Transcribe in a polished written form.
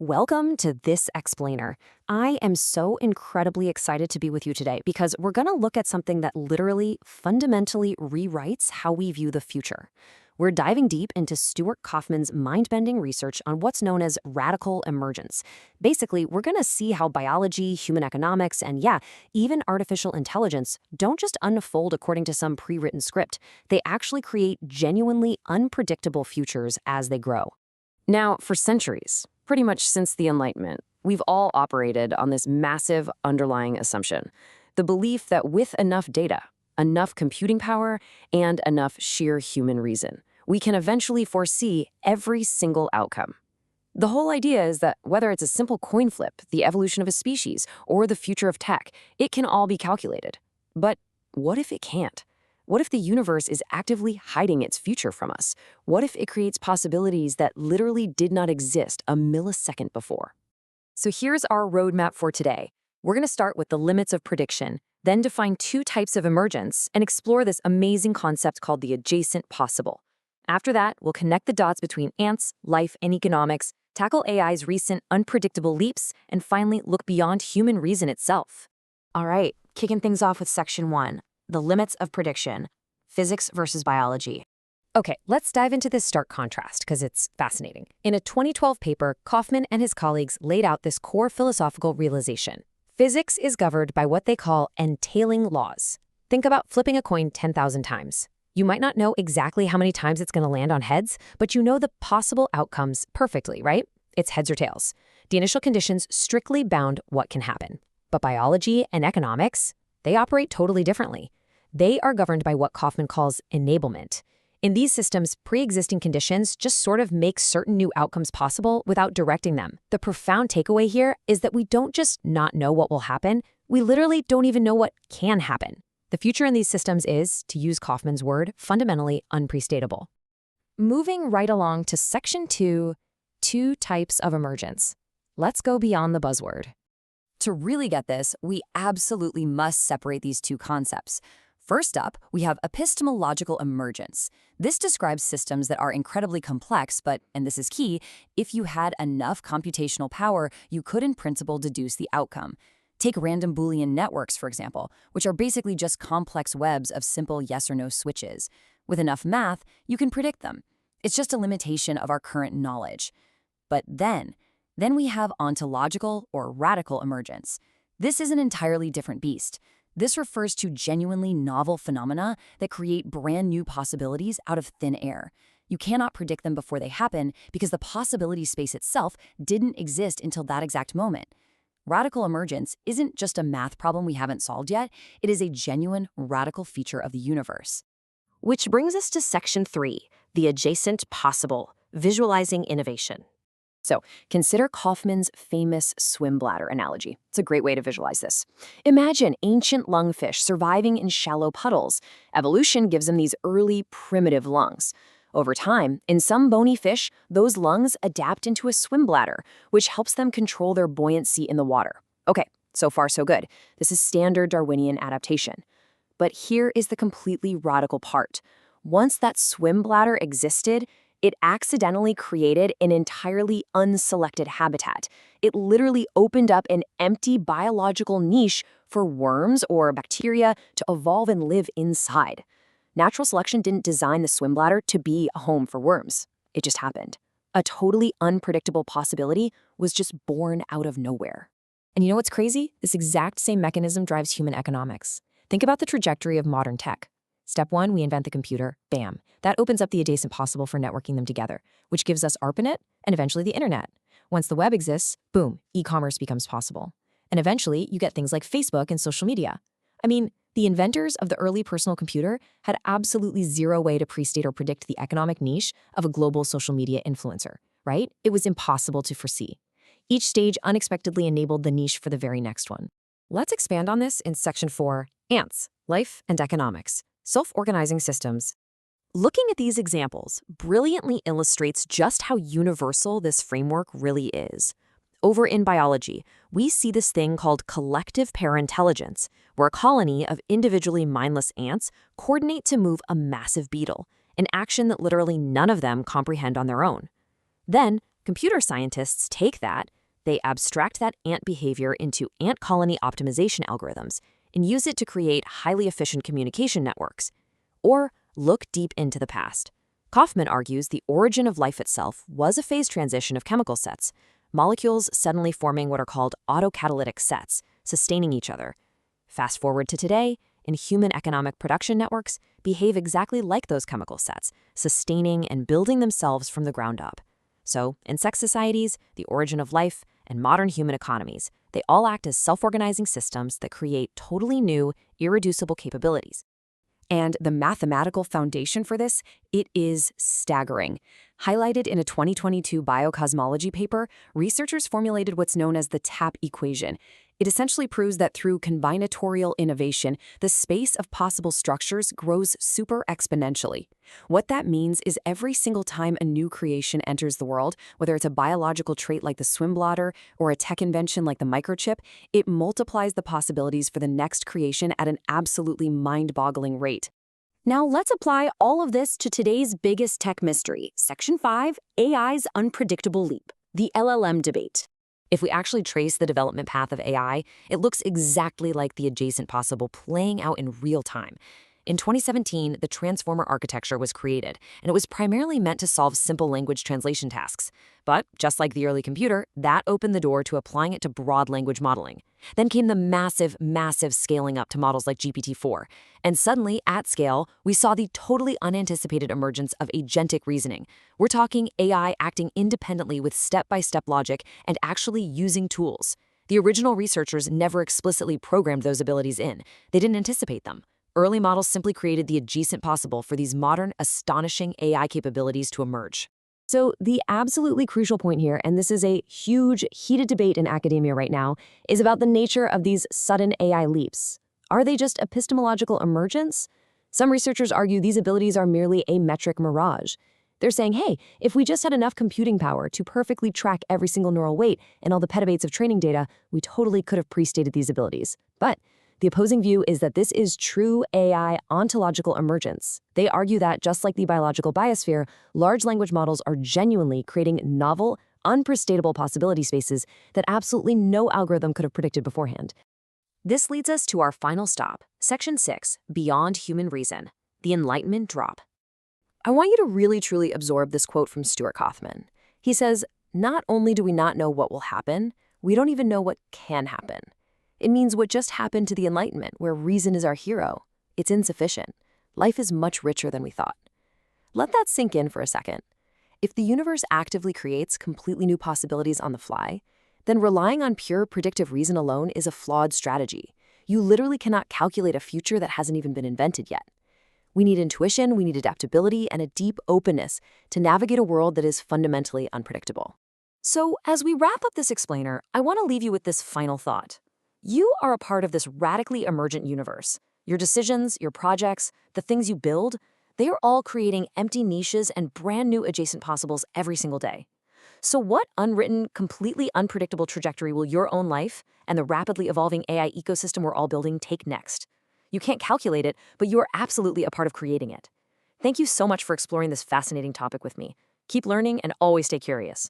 Welcome to This Explainer. I am so incredibly excited to be with you today because we're going to look at something that literally fundamentally rewrites how we view the future. We're diving deep into Stuart Kauffman's mind-bending research on what's known as radical emergence. Basically, we're going to see how biology, human economics, and even artificial intelligence don't just unfold according to some pre-written script. They actually create genuinely unpredictable futures as they grow. Now, for centuries, pretty much since the Enlightenment, we've all operated on this massive underlying assumption, the belief that with enough data, enough computing power, and enough sheer human reason, we can eventually foresee every single outcome. The whole idea is that whether it's a simple coin flip, the evolution of a species, or the future of tech, it can all be calculated. But what if it can't? What if the universe is actively hiding its future from us? What if it creates possibilities that literally did not exist a millisecond before? So here's our roadmap for today. We're going to start with the limits of prediction, then define two types of emergence, and explore this amazing concept called the adjacent possible. After that, we'll connect the dots between ants, life, and economics, tackle AI's recent unpredictable leaps, and finally look beyond human reason itself. All right, kicking things off with Section 1. The limits of prediction, physics versus biology. Okay, let's dive into this stark contrast because it's fascinating. In a 2012 paper, Kauffman and his colleagues laid out this core philosophical realization. Physics is governed by what they call entailing laws. Think about flipping a coin 10,000 times. You might not know exactly how many times it's going to land on heads, but you know the possible outcomes perfectly, right? It's heads or tails. The initial conditions strictly bound what can happen. But biology and economics, they operate totally differently. They are governed by what Kauffman calls enablement. In these systems, pre-existing conditions just sort of make certain new outcomes possible without directing them. The profound takeaway here is that we don't just not know what will happen, we literally don't even know what can happen. The future in these systems is, to use Kauffman's word, fundamentally unprestatable. Moving right along to Section 2, two types of emergence. Let's go beyond the buzzword. To really get this, we absolutely must separate these two concepts. First up, we have epistemological emergence. This describes systems that are incredibly complex, but, and this is key, if you had enough computational power, you could in principle deduce the outcome. Take random Boolean networks, for example, which are basically just complex webs of simple yes or no switches. With enough math, you can predict them. It's just a limitation of our current knowledge. But then we have ontological or radical emergence. This is an entirely different beast. This refers to genuinely novel phenomena that create brand new possibilities out of thin air. You cannot predict them before they happen because the possibility space itself didn't exist until that exact moment. Radical emergence isn't just a math problem we haven't solved yet, it is a genuine radical feature of the universe. Which brings us to Section 3, the adjacent possible, visualizing innovation. So, consider Kauffman's famous swim bladder analogy. It's a great way to visualize this. Imagine ancient lungfish surviving in shallow puddles. Evolution gives them these early, primitive lungs. Over time, in some bony fish, those lungs adapt into a swim bladder, which helps them control their buoyancy in the water. Okay, so far so good. This is standard Darwinian adaptation. But here is the completely radical part. Once that swim bladder existed, it accidentally created an entirely unselected habitat. It literally opened up an empty biological niche for worms or bacteria to evolve and live inside. Natural selection didn't design the swim bladder to be a home for worms. It just happened. A totally unpredictable possibility was just born out of nowhere. And you know what's crazy? This exact same mechanism drives human economics. Think about the trajectory of modern tech. Step 1, we invent the computer. Bam. That opens up the adjacent possible for networking them together, which gives us ARPANET and eventually the internet. Once the web exists, boom, e-commerce becomes possible. And eventually, you get things like Facebook and social media. I mean, the inventors of the early personal computer had absolutely zero way to prestate or predict the economic niche of a global social media influencer, right? It was impossible to foresee. Each stage unexpectedly enabled the niche for the very next one. Let's expand on this in Section 4, ants, life and economics. Self-organizing systems. Looking at these examples brilliantly illustrates just how universal this framework really is. Over in biology, we see this thing called collective paraintelligence, where a colony of individually mindless ants coordinate to move a massive beetle, an action that literally none of them comprehend on their own. Then, Computer scientists take that, they abstract that ant behavior into ant colony optimization algorithms and use it to create highly efficient communication networks. Or look deep into the past. Kauffman argues the origin of life itself was a phase transition of chemical sets, molecules suddenly forming what are called autocatalytic sets, sustaining each other. Fast forward to today, and human economic production networks behave exactly like those chemical sets, sustaining and building themselves from the ground up. So, insect societies, the origin of life, and modern human economies, they all act as self-organizing systems that create totally new, irreducible capabilities. And the mathematical foundation for this, it is staggering. Highlighted in a 2022 biocosmology paper, researchers formulated what's known as the TAP equation. It essentially proves that through combinatorial innovation, the space of possible structures grows super exponentially. What that means is every single time a new creation enters the world, whether it's a biological trait like the swim bladder or a tech invention like the microchip, it multiplies the possibilities for the next creation at an absolutely mind-boggling rate. Now let's apply all of this to today's biggest tech mystery, Section 5, AI's unpredictable leap, the LLM debate. If we actually trace the development path of AI, it looks exactly like the adjacent possible playing out in real time. In 2017, the transformer architecture was created, and it was primarily meant to solve simple language translation tasks. But just like the early computer, that opened the door to applying it to broad language modeling. Then came the massive scaling up to models like GPT-4. And suddenly, at scale, we saw the totally unanticipated emergence of agentic reasoning. We're talking AI acting independently with step-by-step logic and actually using tools. The original researchers never explicitly programmed those abilities in. They didn't anticipate them. Early models simply created the adjacent possible for these modern, astonishing AI capabilities to emerge. So the absolutely crucial point here, and this is a huge, heated debate in academia right now, is about the nature of these sudden AI leaps. Are they just epistemological emergence? Some researchers argue these abilities are merely a metric mirage. They're saying, hey, if we just had enough computing power to perfectly track every single neural weight and all the petabytes of training data, we totally could have pre-stated these abilities. But the opposing view is that this is true AI ontological emergence. They argue that, just like the biological biosphere, large language models are genuinely creating novel, unprestatable possibility spaces that absolutely no algorithm could have predicted beforehand. This leads us to our final stop, Section 6, Beyond Human Reason, the Enlightenment Drop. I want you to really truly absorb this quote from Stuart Kauffman. He says, "Not only do we not know what will happen, we don't even know what can happen." It means what just happened to the Enlightenment, where reason is our hero. It's insufficient. Life is much richer than we thought. Let that sink in for a second. If the universe actively creates completely new possibilities on the fly, then relying on pure predictive reason alone is a flawed strategy. You literally cannot calculate a future that hasn't even been invented yet. We need intuition, we need adaptability, and a deep openness to navigate a world that is fundamentally unpredictable. So, as we wrap up this explainer, I want to leave you with this final thought. You are a part of this radically emergent universe. Your decisions, your projects, the things you build, they are all creating empty niches and brand new adjacent possibles every single day. So what unwritten, completely unpredictable trajectory will your own life and the rapidly evolving AI ecosystem we're all building take next? You can't calculate it, but you are absolutely a part of creating it. Thank you so much for exploring this fascinating topic with me. Keep learning and always stay curious.